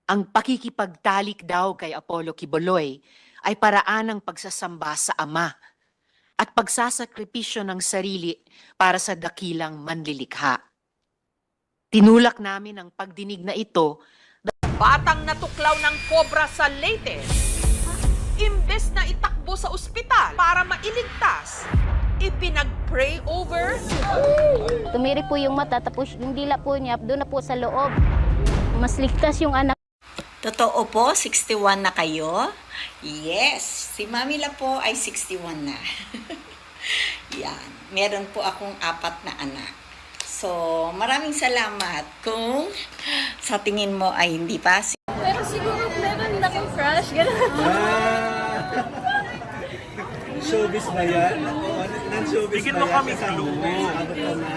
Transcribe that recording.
Ang pakikipagtalik daw kay Apollo Quiboloy ay paraan ng pagsasamba sa Ama at pagsasakripisyo ng sarili para sa dakilang manlilikha. Tinulak namin ang pagdinig na ito. Batang natuklaw ng kobra sa Leyte. Imbes na itakbo sa ospital para mailigtas, ipinag-pray over. Tumiri po yung mata, tapos yung dila po niya, doon na po sa loob. Mas ligtas yung anak. Totoo po, 61 na kayo? Yes, si Mami La po ay 61 na. Yan, meron po akong 4 na anak. So, maraming salamat kung sa tingin mo ay hindi pa. Pero siguro meron na akong crush, gano'n. Showbiz ba yan? Non-showbiz Bigyan ba mo yan? kami Kasama clue. mo yung ano pa na